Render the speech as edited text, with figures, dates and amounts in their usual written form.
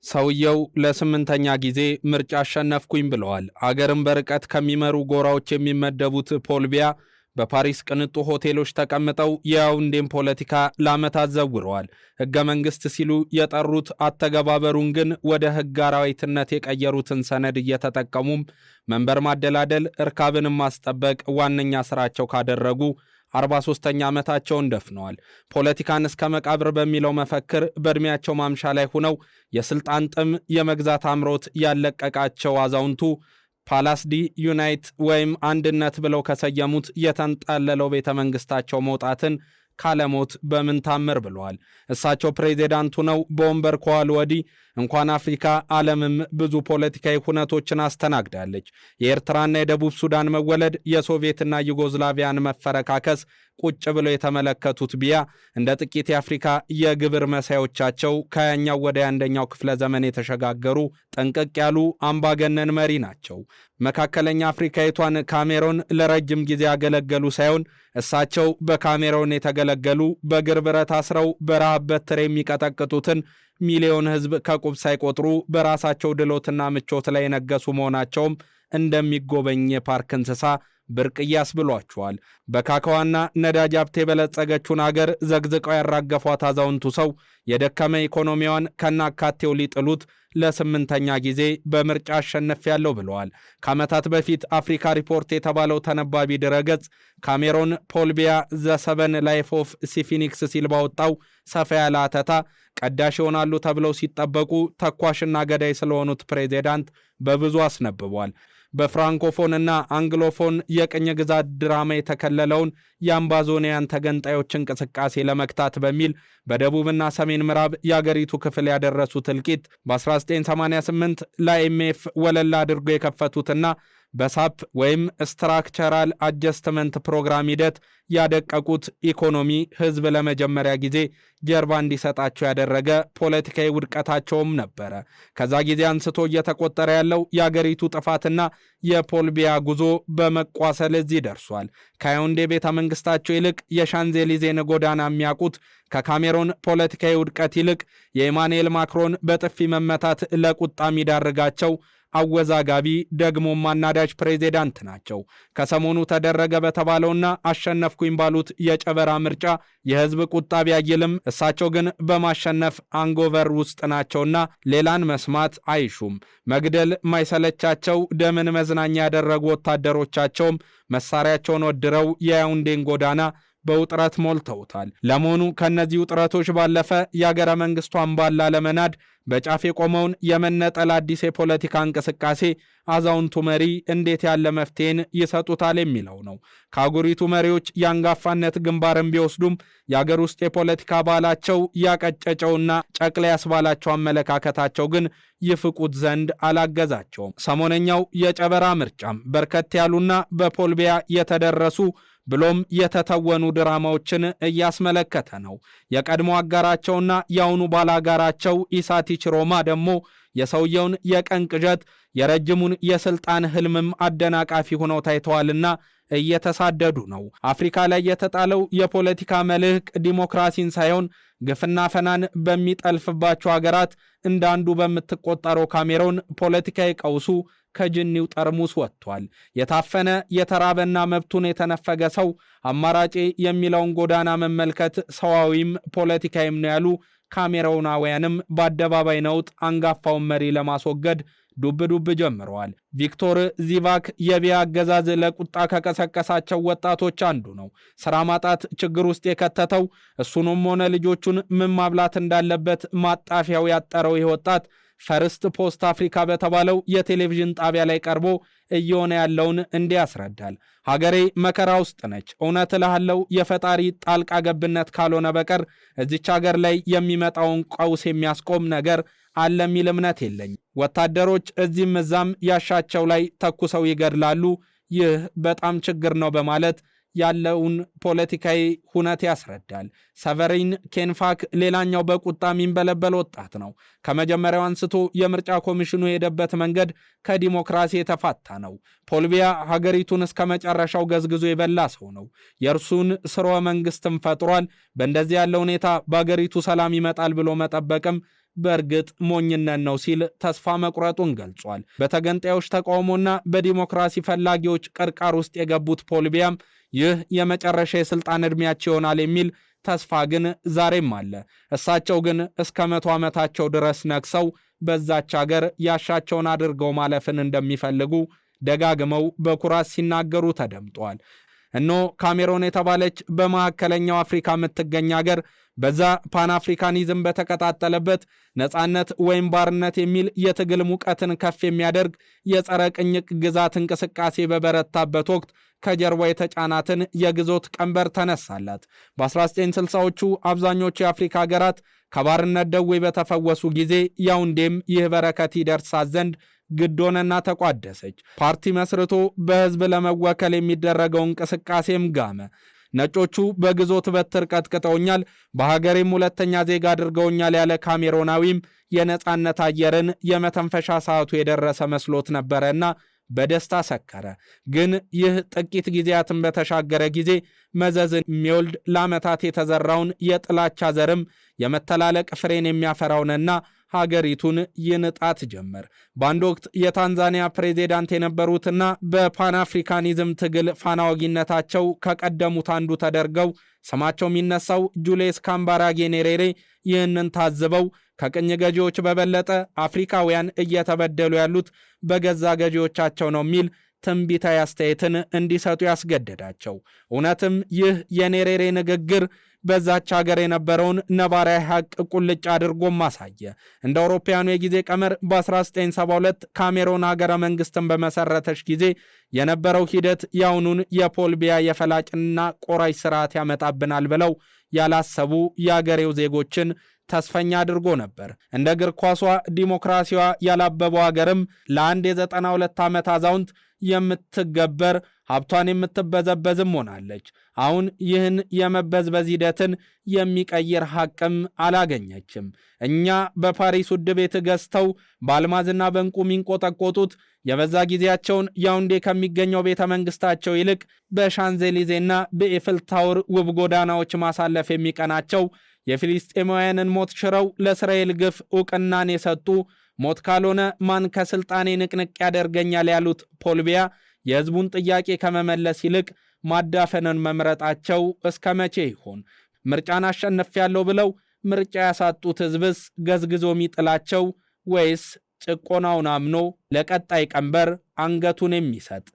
ሰውየው ለስምንተኛ ጊዜ ምርጫ አሸነፍኩኝ ብለዋል። አገርን በርቀት ከሚመሩ ጎራዎች የሚመደቡት ፖል ቢያ በፓሪስ ቅንጡ ሆቴሎች ተቀምጠው የያውንዴን ፖለቲካ ለዓመታት ዘውረዋል። ሕገ መንግሥት ሲሉ የጠሩት አተገባበሩን ግን ወደ ሕግ አራዊትነት የቀየሩትን ሰነድ እየተጠቀሙም መንበር ማደላደል፣ እርካብንም ማስጠበቅ ዋነኛ ሥራቸው ካደረጉ 43ኛ ዓመታቸውን ደፍነዋል። ፖለቲካን እስከ መቃብር በሚለው መፈክር በዕድሜያቸው ማምሻ ላይ ሆነው የሥልጣን ጥም የመግዛት አምሮት ያለቀቃቸው አዛውንቱ ፓላስ ዲ ዩናይት ወይም አንድነት ብለው ከሰየሙት የተንጣለለው ቤተ መንግሥታቸው መውጣትን ካለሞት በምን ታምር ብለዋል። እሳቸው ፕሬዚዳንቱ ነው በወንበር ከዋሉ ወዲህ እንኳን አፍሪካ ዓለምም ብዙ ፖለቲካዊ ሁነቶችን አስተናግዳለች። የኤርትራና የደቡብ ሱዳን መወለድ፣ የሶቪየትና ዩጎዝላቪያን መፈረካከስ ቁጭ ብለው የተመለከቱት ቢያ እንደ ጥቂት የአፍሪካ የግብር መሳዮቻቸው ከያኛው ወደ አንደኛው ክፍለ ዘመን የተሸጋገሩ ጠንቀቅ ያሉ አምባገነን መሪ ናቸው። መካከለኛ አፍሪካዊቷን ካሜሮን ለረጅም ጊዜ ያገለገሉ ሳይሆን እሳቸው በካሜሮን የተገለገሉ በእግር ብረት አስረው በረሃብ በትር የሚቀጠቅጡትን ሚሊዮን ሕዝብ ከቁብ ሳይቆጥሩ በራሳቸው ድሎትና ምቾት ላይ የነገሱ መሆናቸውም እንደሚጎበኝ የፓርክ እንስሳ ብርቅዬ ያስብሏቸዋል። በካካዋና ነዳጅ ሀብት የበለጸገችውን አገር ዘግዝቀው ያራገፏት አዛውንቱ ሰው የደከመ ኢኮኖሚዋን ከናካቴው ሊጥሉት ለስምንተኛ ጊዜ በምርጫ አሸንፊያለሁ ብለዋል። ከዓመታት በፊት አፍሪካ ሪፖርት የተባለው ተነባቢ ድረገጽ ካሜሮን ፖል ቢያ ዘ ሰቨን ላይፍ ኦፍ ሲፊኒክስ ሲል ባወጣው ሰፋ ያለ አተታ ቀዳሽ ይሆናሉ ተብለው ሲጠበቁ ተኳሽና ገዳይ ስለሆኑት ፕሬዚዳንት በብዙ አስነብቧል። በፍራንኮፎንና አንግሎፎን የቅኝ ግዛት ድራማ የተከለለውን የአምባዞኒያን ተገንጣዮች እንቅስቃሴ ለመክታት በሚል በደቡብና ሰሜን ምዕራብ የአገሪቱ ክፍል ያደረሱት እልቂት በ1988 ለአይኤምኤፍ ወለላ አድርጎ የከፈቱትና በሳፕ ወይም ስትራክቸራል አጀስትመንት ፕሮግራም ሂደት ያደቀቁት ኢኮኖሚ ሕዝብ ለመጀመሪያ ጊዜ ጀርባ እንዲሰጣቸው ያደረገ ፖለቲካዊ ውድቀታቸውም ነበረ። ከዛ ጊዜ አንስቶ እየተቆጠረ ያለው የአገሪቱ ጥፋትና የፖል ቢያ ጉዞ በመቋሰል እዚህ ደርሷል። ከያውንዴ ቤተ መንግሥታቸው ይልቅ የሻንዜሊዜን ጎዳና የሚያውቁት ከካሜሮን ፖለቲካዊ ውድቀት ይልቅ የኢማኑኤል ማክሮን በጥፊ መመታት ለቁጣ የሚዳርጋቸው አወዛጋቢ ደግሞ ማናዳጅ ፕሬዚዳንት ናቸው። ከሰሞኑ ተደረገ በተባለውና አሸነፍኩኝ ባሉት የጨበራ ምርጫ የሕዝብ ቁጣ ቢያይልም እሳቸው ግን በማሸነፍ አንጎቨር ውስጥ ናቸውና ሌላን መስማት አይሹም። መግደል ማይሰለቻቸው ደምን መዝናኛ ያደረጉ ወታደሮቻቸውም መሳሪያቸውን ወድረው የያውንዴን ጎዳና በውጥረት ሞልተውታል። ለመሆኑ ከነዚህ ውጥረቶች ባለፈ የአገረ መንግስቷን ባላ ለመናድ በጫፍ የቆመውን የመነጠል አዲስ የፖለቲካ እንቅስቃሴ አዛውንቱ መሪ እንዴት ያለ መፍትሄን ይሰጡታል የሚለው ነው። ከአገሪቱ መሪዎች የአንጋፋነት ግንባርን ቢወስዱም የአገር ውስጥ የፖለቲካ ባህላቸው ያቀጨጨውና ጨቅላ ያስባላቸው አመለካከታቸው ግን ይፍቁት ዘንድ አላገዛቸውም። ሰሞነኛው የጨበራ ምርጫም በርከት ያሉና በፖል ቢያ የተደረሱ ብሎም የተተወኑ ድራማዎችን እያስመለከተ ነው። የቀድሞ አጋራቸውና የአሁኑ ባላጋራቸው ኢሳቲች ሮማ ደግሞ የሰውየውን የቀን ቅዠት የረጅሙን የስልጣን ህልምም አደናቃፊ ሆነው ታይተዋልና እየተሳደዱ ነው። አፍሪካ ላይ የተጣለው የፖለቲካ መልህቅ ዲሞክራሲን ሳይሆን ግፍና ፈናን በሚጠልፍባቸው ሀገራት እንዳንዱ በምትቆጠረው ካሜሮን ፖለቲካዊ ቀውሱ ከጅኒው ጠርሙስ ወጥቷል። የታፈነ የተራበና መብቱን የተነፈገ ሰው አማራጭ የሚለውን ጎዳና መመልከት ሰዋዊም ፖለቲካዊም ነው ያሉ ካሜሮናውያንም በአደባባይ ነውጥ አንጋፋውን መሪ ለማስወገድ ዱብ ጀምረዋል። ቪክቶር ዚቫክ የቢያ አገዛዝ ለቁጣ ከቀሰቀሳቸው ወጣቶች አንዱ ነው። ስራ ማጣት ችግር ውስጥ የከተተው እሱንም ሆነ ልጆቹን ምን ማብላት እንዳለበት ማጣፊያው ያጠረው ይህ ወጣት ፈርስት ፖስት አፍሪካ በተባለው የቴሌቪዥን ጣቢያ ላይ ቀርቦ እየሆነ ያለውን እንዲህ ያስረዳል። ሀገሬ መከራ ውስጥ ነች። እውነት እልሃለሁ የፈጣሪ ጣልቃ ገብነት ካልሆነ በቀር እዚች ሀገር ላይ የሚመጣውን ቀውስ የሚያስቆም ነገር አለ የሚል እምነት የለኝ። ወታደሮች እዚህም እዛም ያሻቸው ላይ ተኩሰው ይገድላሉ። ይህ በጣም ችግር ነው በማለት ያለውን ፖለቲካዊ ሁነት ያስረዳል። ሰቨሪን ኬንፋክ ሌላኛው በቁጣ የሚንበለበል ወጣት ነው። ከመጀመሪያው አንስቶ የምርጫ ኮሚሽኑ የሄደበት መንገድ ከዲሞክራሲ የተፋታ ነው። ፖል ቢያ ሀገሪቱን እስከ መጨረሻው ገዝግዞ የበላ ሰው ነው። የእርሱን ስርወ መንግስትም ፈጥሯል። በእንደዚህ ያለ ሁኔታ በሀገሪቱ ሰላም ይመጣል ብሎ መጠበቅም በእርግጥ ሞኝነት ነው ሲል ተስፋ መቁረጡን ገልጿል። በተገንጣዮች ተቃውሞና በዲሞክራሲ ፈላጊዎች ቅርቃር ውስጥ የገቡት ፖል ቢያም ይህ የመጨረሻ የስልጣን ዕድሜያቸው ይሆናል የሚል ተስፋ ግን ዛሬም አለ። እሳቸው ግን እስከ 100 ዓመታቸው ድረስ ነግሰው በዛች ሀገር ያሻቸውን አድርገው ማለፍን እንደሚፈልጉ ደጋግመው በኩራት ሲናገሩ ተደምጧል። እነሆ ካሜሮን የተባለች በመካከለኛው አፍሪካ የምትገኝ ሀገር በዛ ፓን አፍሪካኒዝም በተቀጣጠለበት ነፃነት ወይም ባርነት የሚል የትግል ሙቀትን ከፍ የሚያደርግ የጸረ ቅኝ ግዛት እንቅስቃሴ በበረታበት ወቅት ከጀርባ የተጫናትን የግዞት ቀንበር ተነሳላት። በ1960ዎቹ አብዛኞቹ የአፍሪካ ሀገራት ከባርነት ደዌ በተፈወሱ ጊዜ ያውንዴም ይህ በረከት ይደርሳት ዘንድ ግዶንና ተቋደሰች። ፓርቲ መስርቶ በህዝብ ለመወከል የሚደረገው እንቅስቃሴም ጋመ። ነጮቹ በግዞት በትር ቀጥቅጠውኛል፣ በሀገሬም ሁለተኛ ዜጋ አድርገውኛል ያለ ካሜሮናዊም የነፃነት አየርን የመተንፈሻ ሰዓቱ የደረሰ መስሎት ነበረና በደስታ ሰከረ። ግን ይህ ጥቂት ጊዜያትን በተሻገረ ጊዜ መዘዝን የሚወልድ ለዓመታት የተዘራውን የጥላቻ ዘርም የመተላለቅ ፍሬን የሚያፈራውንና ሀገሪቱን ይንጣት ጀመር። በአንድ ወቅት የታንዛኒያ ፕሬዚዳንት የነበሩትና በፓን አፍሪካኒዝም ትግል ፋናወጊነታቸው ከቀደሙት አንዱ ተደርገው ስማቸው የሚነሳው ጁልየስ ካምባራጌ ኔሬሬ ይህንን ታዝበው ከቅኝ ገዢዎች በበለጠ አፍሪካውያን እየተበደሉ ያሉት በገዛ ገዢዎቻቸው ነው የሚል ትንቢታዊ አስተያየትን እንዲሰጡ ያስገደዳቸው። እውነትም ይህ የኔሬሬ ንግግር በዛች ሀገር የነበረውን ነባራዊ ሐቅ ቁልጭ አድርጎም ማሳየ። እንደ አውሮፓውያኑ የጊዜ ቀመር በ1972 ካሜሮን ሀገረ መንግስትን በመሰረተች ጊዜ የነበረው ሂደት ያውኑን የፖል ቢያ የፈላጭና ቆራጭ ስርዓት ያመጣብናል ብለው ያላሰቡ የአገሬው ዜጎችን ተስፈኛ አድርጎ ነበር። እንደ እግር ኳሷ ዲሞክራሲዋ ያላበበው ሀገርም ለአንድ የ92 ዓመት አዛውንት የምትገበር ሀብቷን የምትበዘበዝም ሆናለች። አሁን ይህን የመበዝበዝ ሂደትን የሚቀይር ሐቅም አላገኘችም። እኛ በፓሪስ ውድ ቤት ገዝተው በአልማዝና በእንቁ የሚንቆጠቆጡት የበዛ ጊዜያቸውን ያውንዴ ከሚገኘው ቤተ መንግስታቸው ይልቅ በሻንゼሊዜና በኤፍል ታወር ውብ ጎዳናዎች ማሳለፍ የሚቀናቸው የፊሊስጤማውያንን ሞት ሽረው ለእስራኤል ግፍ ዕውቅናን የሰጡ ሞት ካልሆነ ማን ከስልጣኔ ንቅንቅ ያደርገኛል ያሉት ፖል ቢያ የህዝቡን ጥያቄ ከመመለስ ይልቅ ማዳፈንን መምረጣቸው እስከ መቼ ይሆን? ምርጫን አሸንፌያለሁ ብለው ምርጫ ያሳጡት ህዝብስ ገዝግዞ የሚጥላቸው ወይስ ጭቆናውን አምኖ ለቀጣይ ቀንበር አንገቱን የሚሰጥ?